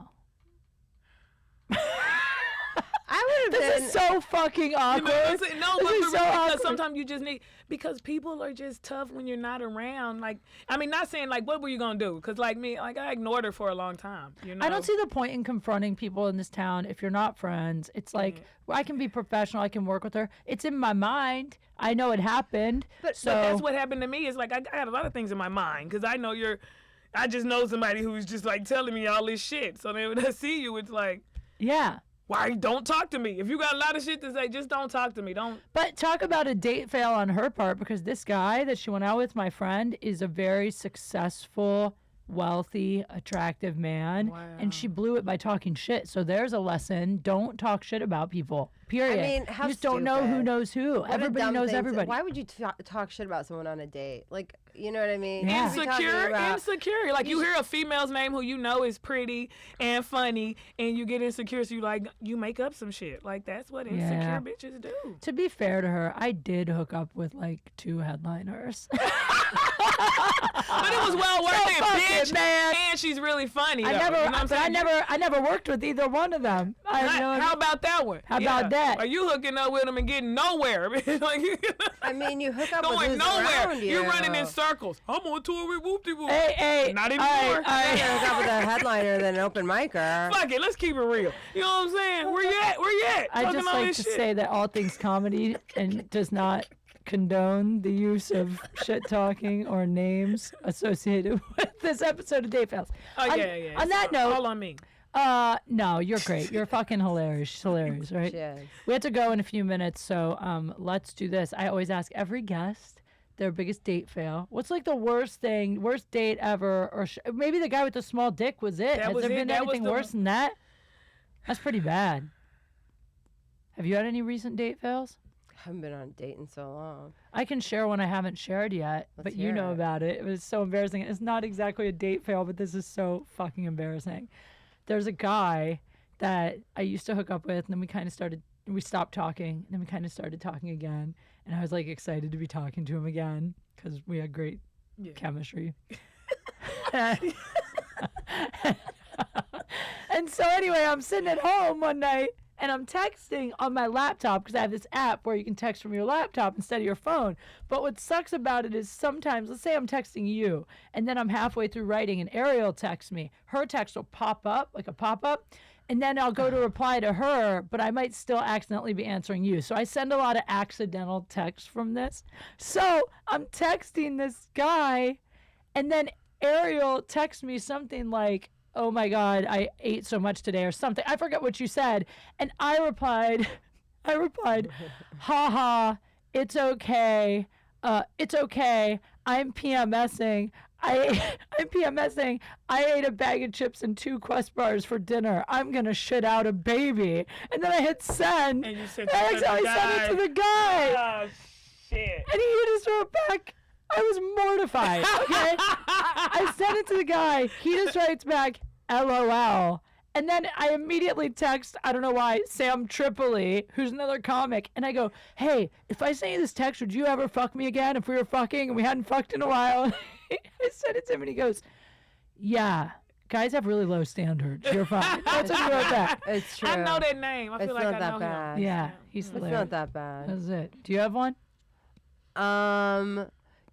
I would have This been. is so fucking You know awkward. what I'm saying? No, This but is for so real, because awkward. sometimes you just need, because people are just tough when you're not around. Like, I mean, not saying like, what were you gonna do? Because like me, like I ignored her for a long time. You know. I don't see the point in confronting people in this town if you're not friends. It's like, I can be professional. I can work with her. It's in my mind. I know it happened. But so that's what happened to me. Is like I got a lot of things in my mind because I know I just know somebody who's just like telling me all this shit. So then when I see you, it's like, yeah. why don't talk to me? If you got a lot of shit to say, just don't talk to me. Don't. But talk about a date fail on her part because this guy that she went out with, my friend, is a very successful wealthy, attractive man, and she blew it by talking shit. So there's a lesson: don't talk shit about people. Period. I mean, how you just don't know who stupid. knows who. What a Everybody dumb knows thing to- everybody. Why would you talk shit about someone on a date? Like, you know what I mean? Yeah. You'd be talking about- Insecure. Like you hear a female's name who you know is pretty and funny, and you get insecure, so you make up some shit. Like that's what insecure bitches do. To be fair to her, I did hook up with like 2 headliners. But it was well worth it, fuck bitch. it, man. And she's really funny. Though, I you know what I'm saying? I never worked with either one of them. How about that one? How about that? Are you hooking up with them and getting nowhere? Like, I mean, you hook up with going who's nowhere. around you. You're running in circles. I'm on tour with Whoop De Whoop. Hey, Not anymore. all right. You hook up with a headliner than an open micer. Fuck it, let's keep it real. You know what I'm saying? Where you at? Where you at? I Talking just all like this to shit. say that all things comedy and does not condone the use of shit talking or names associated with this episode of Date Fails. Oh, on, yeah. On that All note, on me. no, you're great. You're fucking hilarious. She's hilarious, right? Yes. We have to go in a few minutes, so let's do this. I always ask every guest their biggest date fail. What's like the worst date ever? Or maybe the guy with the small dick was it. Has was there it. been That was anything the worse one. than that? That's pretty bad. Have you had any recent date fails? I haven't been on a date in so long. I can share one I haven't shared yet, Let's but you hear know it. about it. It was so embarrassing. It's not exactly a date fail, but this is so fucking embarrassing. There's a guy that I used to hook up with, and then we stopped talking, and then we kind of started talking again. And I was like excited to be talking to him again because we had great chemistry. And so anyway, I'm sitting at home one night and I'm texting on my laptop because I have this app where you can text from your laptop instead of your phone. But what sucks about it is sometimes, let's say I'm texting you and then I'm halfway through writing and Ariel texts me. Her text will pop up, like a pop-up, and then I'll go to reply to her, but I might still accidentally be answering you. So I send a lot of accidental texts from this. So I'm texting this guy, and then Ariel texts me something like, "Oh my God, I ate so much today," or something. I forget what you said. And I replied, "Haha, it's okay. It's okay. I'm PMSing. I'm PMSing. I ate a bag of chips and 2 Quest bars for dinner. I'm gonna shit out a baby." And then I hit send. And you sent I it to the accidentally sent it guy. to the guy. Oh, shit. And he just wrote back. I was mortified. Okay. I sent it to the guy. He just writes back, "LOL." And then I immediately text, I don't know why, Sam Tripoli, who's another comic, and I go, "Hey, if I sent you this text, would you ever fuck me again if we were fucking and we hadn't fucked in a while?" I sent it to him and he goes, "Yeah, guys have really low standards. You're fine." That's what he wrote back. It's true. I know that name. I feel It's like not I that know bad. him. Yeah, he's It's hilarious. not that bad. That's it. Do you have one?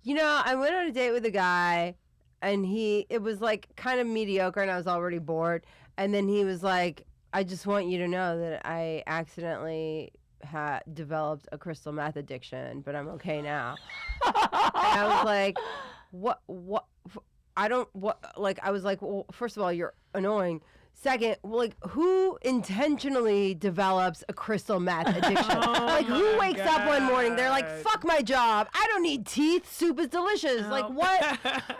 You know, I went on a date with a guy, and it was like kind of mediocre, and I was already bored. And then he was like, "I just want you to know that I accidentally developed a crystal meth addiction, but I'm okay now." And I was like, "What? I was like, well, first of all, you're annoying. Second, like, who intentionally develops a crystal meth addiction? Like, who my wakes up one morning, they're like, God. fuck my job. I don't need teeth. Soup is delicious. Like, what?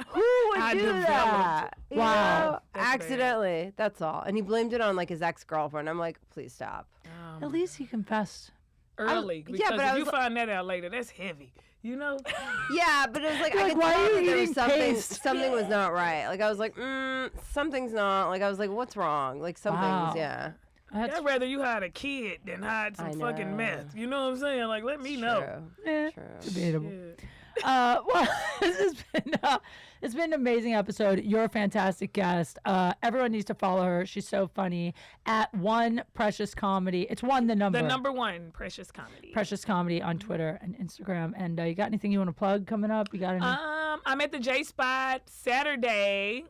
Who would I do developed- that? You Wow. know? That's bad. Accidentally. That's all. And he blamed it on, like, his ex-girlfriend. I'm like, please stop. At least he confessed. Early. yeah, Because but I if you was- find that out later, that's heavy. You know? Yeah, but it was like, You're I like, could "Why tell are you that there was eating something, paste?" something was not right. Like, I was like, something's not. Like, I was like, what's wrong? Like, something's, Wow. yeah. That's I'd rather you hide a kid than hide some I fucking know. meth. You know what I'm saying? Like, let me know. eh, True. debatable. Shit. Well, it's been an amazing episode. You're a fantastic guest. Everyone needs to follow her. She's so funny. At One Precious Comedy. It's one the number. The number one Precious Comedy. Precious Comedy on Twitter and Instagram. And you got anything you want to plug coming up? You got any? I'm at the J Spot Saturday,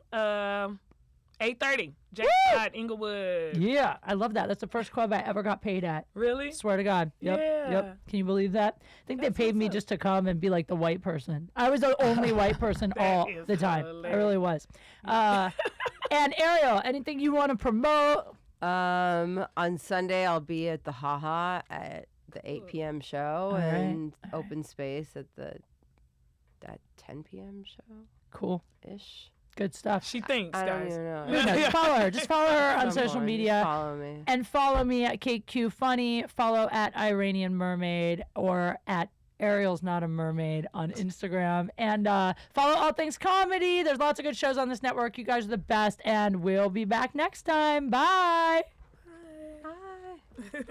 8:30. J Spot Inglewood. Yeah, I love that. That's the first club I ever got paid at. Really? Swear to God. Yep. Yeah. Yep. Can you believe that? I think That's they paid me what's up. just to come and be like the white person. I was the only white person That all is the time. I hilarious. really was. And Ariel, anything you want to promote? On Sunday, I'll be at the Haha at the 8 p.m. show right, and open space at the that 10 p.m. show Cool. ish. Good stuff. She thinks, I don't guys. even know. Who knows? Follow her. Just follow her on Some social point, media. Follow me. And follow me at Kate Q Funny. Follow at Iranian Mermaid or at Ariel's Not a Mermaid on Instagram. And follow All Things Comedy. There's lots of good shows on this network. You guys are the best. And we'll be back next time. Bye. Bye.